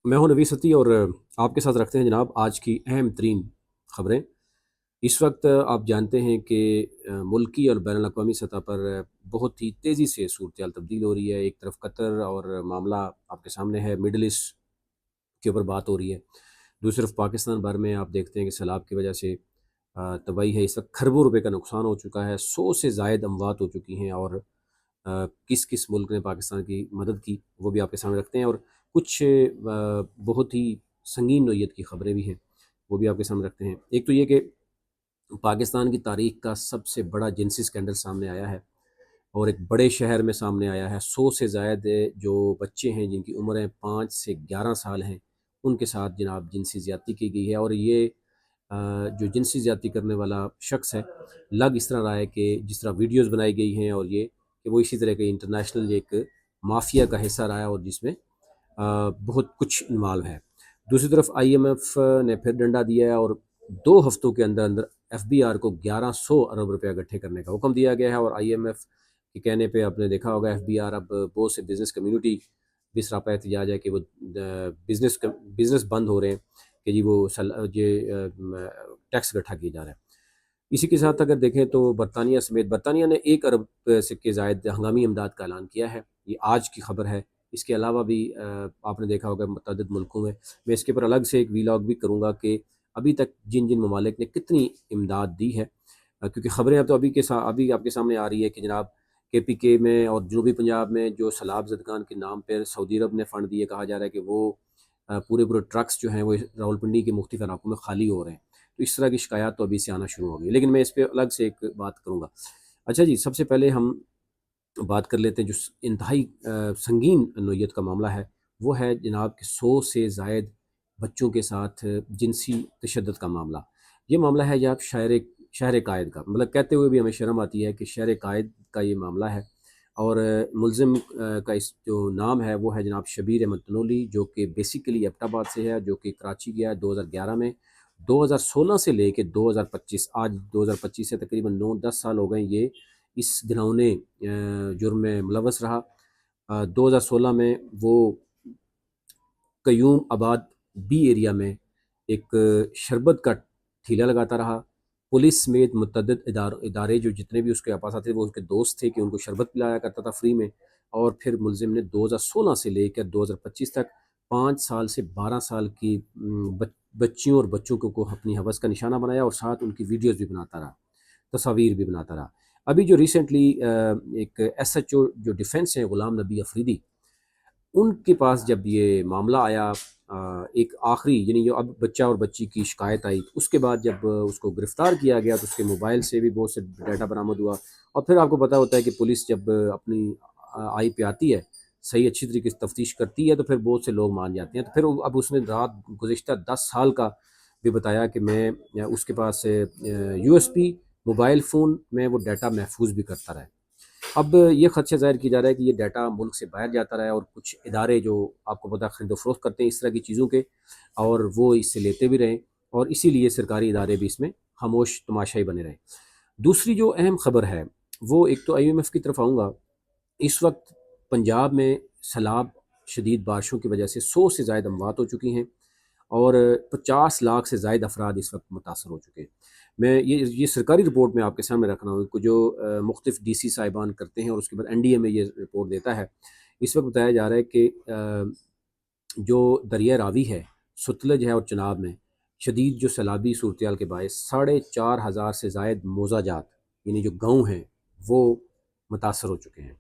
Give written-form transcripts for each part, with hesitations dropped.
मैं हूं नवी सती और आपके साथ रखते हैं जनाब आज की अहम तरीन ख़बरें। इस वक्त आप जानते हैं कि मुल्की और बैनुल अक़वामी सतह पर बहुत ही तेज़ी से सूरत तब्दील हो रही है। एक तरफ कतर और मामला आपके सामने है, मिडल ईस्ट के ऊपर बात हो रही है। दूसरी तरफ पाकिस्तान भर में आप देखते हैं कि सैलाब की वजह से तबाही है। इस वक्त खरबों रुपए का नुकसान हो चुका है, 100 से ज़ायद अमवात हो चुकी हैं। और किस किस मुल्क ने पाकिस्तान की मदद की वो भी आपके सामने रखते हैं। और कुछ बहुत ही संगीन नोयत की ख़बरें भी हैं, वो भी आपके सामने रखते हैं। एक तो ये कि पाकिस्तान की तारीख का सबसे बड़ा जिनसी स्कैंडल सामने आया है और एक बड़े शहर में सामने आया है। 100 से ज़ायद जो बच्चे हैं जिनकी उम्रें 5 से 11 साल हैं, उनके साथ जनाब जिनसी ज़्यादती की गई है। और ये जो जिनसी ज़्यादती करने वाला शख्स है, लग इस तरह रहा है कि जिस तरह वीडियोज़ बनाई गई हैं और ये कि वो इसी तरह के इंटरनेशनल एक माफिया का हिस्सा रहा है और जिसमें बहुत कुछ इन्वॉल्व है। दूसरी तरफ IMF ने फिर डंडा दिया है और 2 हफ्तों के अंदर अंदर FBR को 1100 अरब रुपया इकट्ठे करने का हुक्म दिया गया है। और IMF के कहने पे आपने देखा होगा FBR अब बहुत से बिज़नेस कम्युनिटी भी सरापा एहतजाज है कि वो बिज़नेस बंद हो रहे हैं कि जी वो ये टैक्स इकट्ठा किए जा रहे हैं। इसी के साथ अगर देखें तो बरतानिया समेत बरतानिया ने 1 अरब से के ज़ायद हंगामी इमदाद का ऐलान किया है। ये आज की खबर है। इसके अलावा भी आपने देखा होगा मुतअद्दिद मुल्कों में, मैं इसके ऊपर अलग से एक वीलॉग भी करूँगा कि अभी तक जिन जिन ममालिक ने कितनी इमदाद दी है। क्योंकि खबरें अब तो अभी आपके सामने आ रही है कि जनाब KPK में और जनूबी पंजाब में जो सैलाब ज़दगान के नाम पर सऊदी अरब ने फ़ंड दिए, कहा जा रहा है कि वो पूरे पूरे ट्रक्स जो हैं वो रावलपिंडी के मुख्तलिफ इलाकों में खाली हो रहे हैं। तो इस तरह की शिकायत तो अभी से आना शुरू हो गई, लेकिन मैं इस पे अलग से एक बात करूँगा। अच्छा जी, सबसे पहले हम बात कर लेते हैं जो इंतहाई संगीन नोयत का मामला है, वो है जनाब कि 100 से ज़ायद बच्चों के साथ जिनसी तशद्दुद का मामला। ये मामला है या शहर कायद का, मतलब कहते हुए भी हमें शर्म आती है कि शहर कायद का ये मामला है। और मुलज़िम का इस जो नाम है वो है जनाब शबीर अहमद तनोली, जो कि बेसिकली एबटाबाद से है, जो कि कराची गया 2011 में। 2016 से लेके 2025, आज 2025 से तकरीबन 9-10 साल हो गए ये इस घिनौने जुर्म में मुलव्वस रहा। 2016 में वो कयूम आबाद बी एरिया में एक शरबत का ठेला लगाता रहा। पुलिस समेत मुतअद्दिद इदारे जो जितने भी उसके पास आते थे वो उसके दोस्त थे कि उनको शरबत पिलाया करता था फ्री में। और फिर मुलजिम ने 2016 से लेकर 2025 तक 5 साल से 12 साल की बच्चियों और बच्चों को अपनी हवस का निशाना बनाया और साथ उनकी वीडियोज़ भी बनाता रहा, तस्वीर भी बनाता रहा। अभी जो रिसेंटली एक SHO जो डिफेंस है ग़ुलाम नबी अफरीदी, उनके पास जब ये मामला आया, एक आखिरी यानी जो अब बच्चा और बच्ची की शिकायत आई, तो उसके बाद जब उसको गिरफ़्तार किया गया तो उसके मोबाइल से भी बहुत से डाटा बरामद हुआ। और फिर आपको पता होता है कि पुलिस जब अपनी आई पे आती है, सही अच्छी तरीके से तफ्तीश करती है, तो फिर बहुत से लोग मान जाते हैं। तो फिर अब उसने रात गुज़िश्ता 10 साल का भी बताया कि मैं उसके पास USB मोबाइल फ़ोन में वो डाटा महफूज भी करता रहा। अब ये खदशा ज़ाहिर किया जा रहा है कि ये डाटा मुल्क से बाहर जाता रहा है और कुछ इदारे जो आपको पता है खरीदो फरोख्त करते हैं इस तरह की चीज़ों के, और वो इससे लेते भी रहें, और इसीलिए सरकारी इदारे भी इसमें खामोश तमाशाई बने रहें। दूसरी जो अहम खबर है वो एक तो IMF की तरफ आऊँगा। इस वक्त पंजाब में सैलाब शदीद बारिशों की वजह से 100 से ज़ायद अमवात हो चुकी हैं और 50 लाख से ज़ायद अफराद इस वक्त मुतासर हो चुके हैं। मैं ये सरकारी रिपोर्ट में आपके सामने रख रहा हूँ जो मुख्तलिफ DC साहिबान करते हैं और उसके बाद NDA में ये रिपोर्ट देता है। इस वक्त बताया जा रहा है कि जो दरिया रावी है, सतलज है और चनाब में शदीद जो सैलाबी सूरत के बायस 4,500 से ज़ायद मोज़ाजात यानी जो गाँव हैं वो मुतासर हो चुके हैं।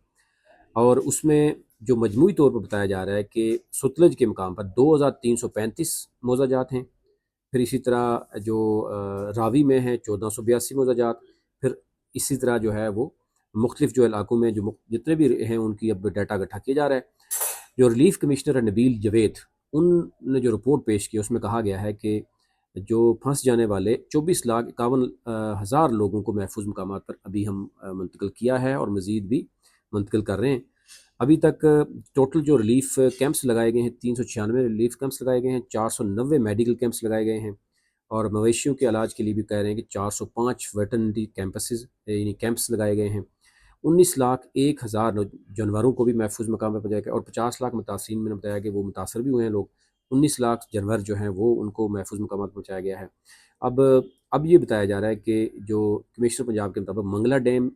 और उसमें जो मजमूई तौर पर बताया जा रहा है कि सतलज के मकाम पर 2,335 मोज़ाजात हैं। फिर इसी तरह जो रावी में है 1482 मोज़ाजात। फिर इसी तरह जो है वो मुख्तलिफ जो इलाकों में जो जितने भी हैं उनकी अब डाटा इकट्ठा किया जा रहा है। जो रिलीफ कमिश्नर है नबील जवेद, उनने जो रिपोर्ट पेश की उसमें कहा गया है कि जो फंस जाने वाले 24,51,000 लोगों को महफूज मकामात पर अभी हम मुंतकिल किया है और मज़ीद भी मुंतकिल कर रहे हैं। अभी तक टोटल जो रिलीफ कैंप्स लगाए गए हैं 396 रिलीफ कैंप्स लगाए गए हैं, 490 मेडिकल कैंप्स लगाए गए हैं। और मवेशियों के इलाज के लिए भी कह रहे हैं कि 405 वेटरनरी कैंपसेस यानी कैंप्स लगाए गए हैं। 19,01,000 जानवरों को भी महफूज मकाम पर पहुँचाया गया और 50 लाख मुतासरीन, मैंने बताया कि वो मुतासर भी हुए हैं लोग, 19 لاکھ جانور جو ہیں وہ ان کو محفوظ مقامات پہنچایا گیا ہے۔ اب یہ بتایا جا رہا ہے کہ جو کمشنر پنجاب کے مطابق منگلا ڈیم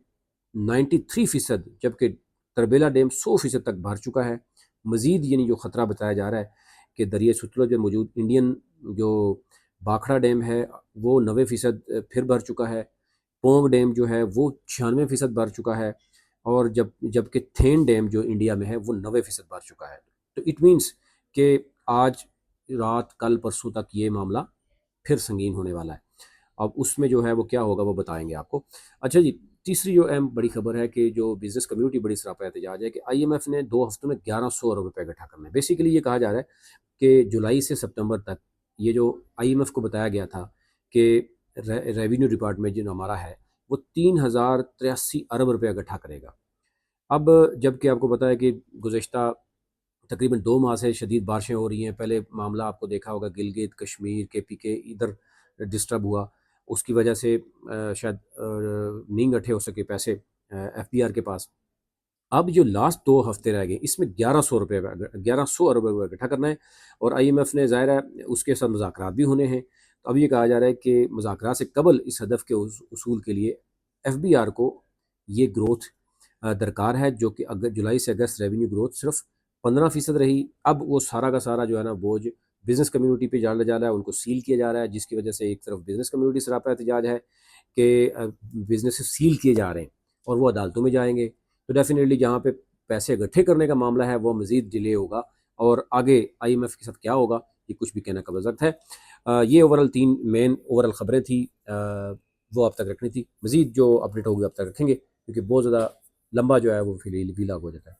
93%، جبکہ تربیلا ڈیم 100% تک بھر چکا ہے۔ مزید یعنی جو خطرہ بتایا جا رہا ہے کہ دریائے ستلج میں موجود انڈین جو باکھڑا ڈیم ہے وہ 90% پھر بھر چکا ہے، پونگ ڈیم جو ہے وہ 96% بھر چکا ہے، اور جبکہ تھین ڈیم جو انڈیا میں ہے وہ 90% بھر چکا ہے۔ تو اٹ مینس کہ آج رات کل پرسوں تک یہ معاملہ پھر سنگین ہونے والا ہے۔ اب اس میں جو ہے وہ کیا ہوگا وہ بتائیں گے آپ کو۔ اچھا جی، تیسری جو اہم بڑی خبر ہے کہ جو بزنس کمیونٹی بڑی سراپا احتجاج ہے کہ آئی ایم ایف نے 2 ہفتوں میں 1100 ارب روپے اکٹھا کرنا ہے۔ بیسیکلی یہ کہا جا رہا ہے کہ جولائی سے سپتمبر تک یہ جو آئی ایم ایف کو بتایا گیا تھا کہ ریونیو ڈپارٹمنٹ جو ہمارا ہے وہ 3083 ارب روپے اکٹھا کرے گا۔ اب جب کہ آپ کو پتا ہے کہ گزشتہ تقریباً 2 ماہ سے شدید بارشیں ہو رہی ہیں۔ پہلے معاملہ آپ کو دیکھا ہوگا گلگت کشمیر KPK ادھر ڈسٹرب ہوا، اس کی وجہ سے شاید نہیں اکٹھے ہو سکے پیسے FBR کے پاس۔ اب جو لاسٹ 2 ہفتے رہ گئے اس میں 1100 ارب روپے اکٹھا کرنا ہے، اور آئی ایم ایف نے ظاہر ہے اس کے ساتھ مذاکرات بھی ہونے ہیں۔ تو اب یہ کہا جا رہا ہے کہ مذاکرات سے قبل اس ہدف کے اصول کے لیے FBR کو یہ گروتھ درکار ہے، جو کہ جولائی سے اگست ریونیو گروتھ صرف 15% رہی۔ اب وہ سارا کا سارا جو ہے نا بوجھ بزنس کمیونٹی پہ ڈالا جا رہا ہے، ان کو سیل کیا جا رہا ہے، جس کی وجہ سے ایک طرف بزنس کمیونٹی سراپا احتجاج ہے کہ بزنس سیل کیے جا رہے ہیں اور وہ عدالتوں میں جائیں گے۔ تو ڈیفینیٹلی جہاں پہ پیسے اکٹھے کرنے کا معاملہ ہے وہ مزید ڈیلے ہوگا، اور آگے آئی ایم ایف کے ساتھ کیا ہوگا یہ کچھ بھی کہنا قابل وقت ہے۔ یہ اوورال 3 مین اوورال خبریں تھیں، وہ اب تک رکھنی تھی۔ مزید جو اپڈیٹ ہوگی اب تک رکھیں گے، کیونکہ بہت زیادہ لمبا جو ہے وہ ویلاگ ہو جاتا ہے۔